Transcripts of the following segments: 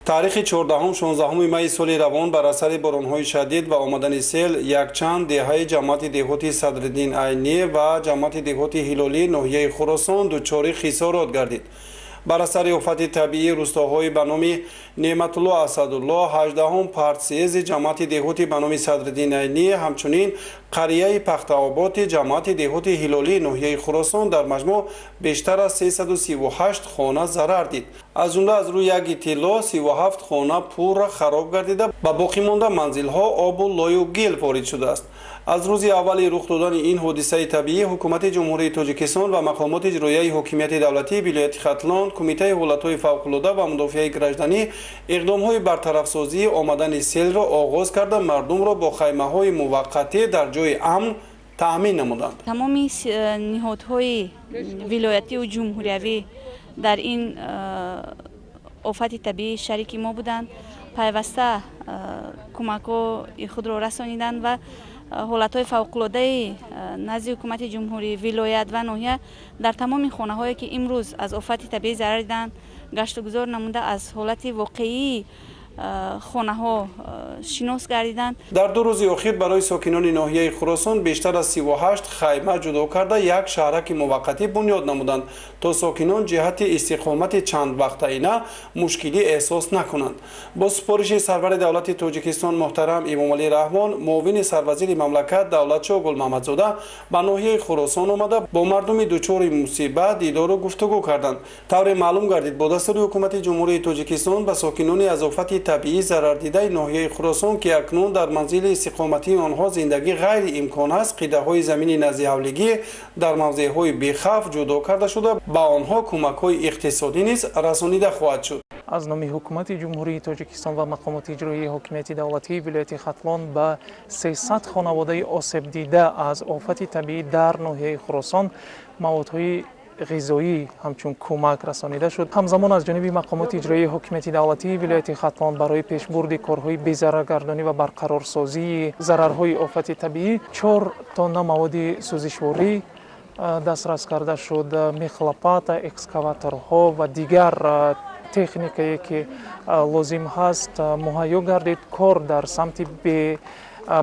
таърихи 14-16 майи соли равон бар асари боронҳои шадид ва омадани сел якчанд деҳаи ҷамъияти деҳоти Садриддин Айнӣ ва ҷамъияти деҳоти Ҳилолӣ ноҳияи Хӯросон дучори хисорот гардид. бар асари офати табиӣ рӯстоҳои ба номи Неъматулло Асадулло, 18-ум партсиези ҷамъияти деҳоти ба номи Садриддин Айнӣ, ҳамчунин қарияи Пахтаоботи ҷамъияти деҳоти Ҳилолӣ ноҳияи Хӯросон дар маҷмӯъ бештар аз 338 хона зарар дид. аз ҷумла аз рӯи як иттилоъ 37 хона пурра хароб гардида, ба боқимонда манзилҳо обу лою гел ворид шудааст. аз рӯзи аввали рух додани ин ҳодисаи табиӣ, ҳукумати ҷумҳурии Тоҷикистон ва мақомоти иҷроияи ҳокимияти давлатии вилояти Хатлон, Кумитаи ҳолатҳои фавқулода ва мудофиаи гражданӣ иқдомҳои бартарафсозии омадани селро оғоз карда, мардумро бо хаймаҳои муваққатӣ дар ҷои амн таъмин намуданд. тамоми ниҳодҳои вилоятию ҷумҳуриявӣ дар ин офати табиӣ шарики мо буданд, пайваста кӯмакҳои худро расониданд ва ҳолатҳои фавқулодаи назди ҳукумати ҷумҳурии вилоят ва ноҳия дар тамоми хонаҳое ки имрӯз аз офати табиӣ зарар диданд гаштугузор намуда аз ҳолати воқеии хонаҳо шинос гардиданд. дар ду рӯзи охир барои сокинони ноҳияи Хӯросон бештар аз 38 хайма ҷудо карда як шаҳраки муваққатӣ бунёд намуданд, то сокинон ҷиҳати истиқомати чандвақтаина мушкилӣ эҳсос накунанд. бо супориши сарвари давлати Тоҷикистон муҳтарам Эмомалӣ Раҳмон, муовини сарвазири мамлакат Давлатшоҳ Гулмаҳмадзода ба ноҳияи Хӯросон омада бо мардуми дучори мусибат дидору гуфтугӯ карданд. тавре маълум гардид, бо дастури ҳукумати ҷумҳурии Тоҷикистон ба сокинони аз офати табиӣ зарардидаи ноҳияи Хӯросон ки акнун дар манзили истиқоматии онҳо зиндагӣ ғайриимкон аст, қидаҳои замини назиҳавлигӣ дар мавзеъҳои бехавф ҷудо карда шуда ба онҳо кӯмакҳои иқтисодӣ низ расонида хоҳад шуд. аз номи ҳукумати ҷумҳурии Тоҷикистон ва мақомоти иҷроии ҳокимияти давлатии вилояти Хатлон ба 300 хонаводаи осебдида аз офати табиӣ дар ноҳияи Хӯросон маводҳои ғизоӣ ҳамчун кӯмак расонида шуд. ҳамзамон аз ҷониби мақомоти иҷроии ҳокимияти давлатии вилояти Хатлон барои пешбурди корҳои безараргардонӣ ва барқарорсозии зарарҳои офати табиӣ 4 тонна маводи сӯзишворӣ дастрас карда шуд. мехлопата, экскаваторҳо ва дигар техникае ки лозим ҳаст муҳайё гардид. кор дар самти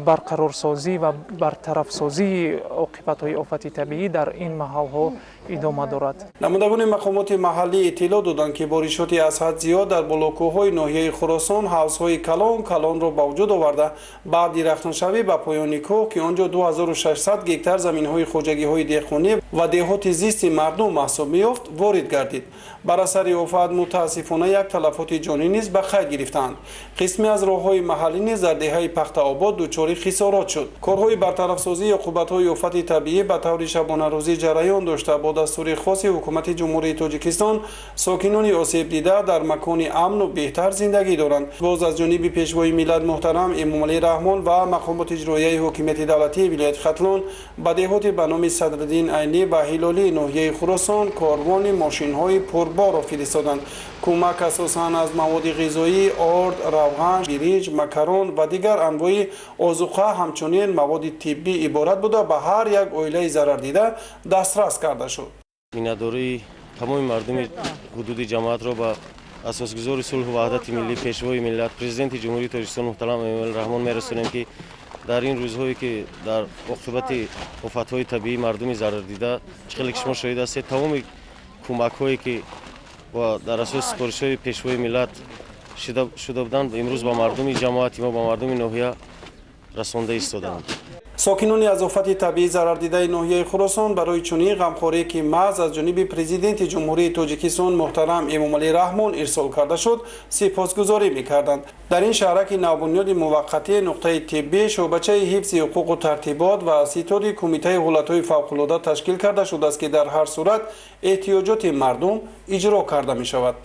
барқарорсозӣ ва бартарафсозии оқибатҳои офати табиӣ дар ин маҳалҳо идома дорад. намудагони мақомоти маҳаллӣ иттилоъ доданд ки боришоти аз ҳад зиёд дар болокӯҳои ноҳияи Хӯросон ҳавзҳои калонро ба вуҷуд оварда, баъди рахнашавӣ ба поёни кӯҳ ки он ҷо 2600 гектар заминҳои хоҷагиҳои деҳқонӣ ва деҳоти зисти мардум маҳсуб меёфт, ворид гардид. бар асари офат мутаассифона як талафоти ҷонӣ низ ба қайд гирифтанд. қисме аз роҳҳои маҳаллӣ низ дар деҳаи Пахтаобод дучори хисорот шуд. корҳои бартарафсозии оқубатҳои офати табиӣ ба таври шабонарӯзӣ ҷараён дошта, бо дастури хоси ҳукумати ҷумҳурии Тоҷикистон сокинони осебдида дар макони амну беҳтар зиндагӣ доранд. боз аз ҷониби пешвои миллат муҳтарам Эмомалӣ Раҳмон ва мақомоти иҷроияи ҳокимияти давлатии вилояти Хатлон ба деҳоти ба номи Садриддин Айнӣ ва Ҳилолӣ ноҳияи Хӯросон корвони мошинҳои пурборро фиристоданд. кӯмак асосан аз маводи ғизоӣ, орд, равған, биринҷ, макарон ва дигар анвои озуқа, ҳамчунин маводи тиббӣ иборат буда ба ҳар як оилаи зарардида дастрас карда шуд. миннатдории тамоми мардуми ҳудуди ҷамоатро ба асосгузори сулҳу ваҳдати миллӣ, пешвои миллат, президенти ҷумҳурии Тоҷикистон муҳтарам Эмомалӣ Раҳмон мерасонем ки дар ин рӯзҳое ки дар оқибати офатҳои табиӣ мардуми зарардида чӣ хеле ки шумо шоҳид ҳастед, тамоми кӯмакҳое ки дар асоси супоришҳои пешвои миллат шуда буданд, имрӯз ба мардуми ҷамоати мо, ба мардуми ноҳия расонда истоданд. сокинони аз офати табиӣ зарардидаи ноҳияи Хӯросон барои чунин ғамхорие ки маҳз аз ҷониби президенти ҷумҳурии Тоҷикистон муҳтарам Эмомалӣ Раҳмон ирсол карда шуд, сипосгузорӣ мекарданд. дар ин шаҳраки навбунёди муваққатӣ нуқтаи тиббӣ, шӯъбачаи ҳифзи ҳуқуқу тартибот ва ситори Кумитаи ҳолатҳои фавқулода ташкил карда шудааст ки дар ҳар сурат эҳтиёҷоти мардум иҷро карда мешавад.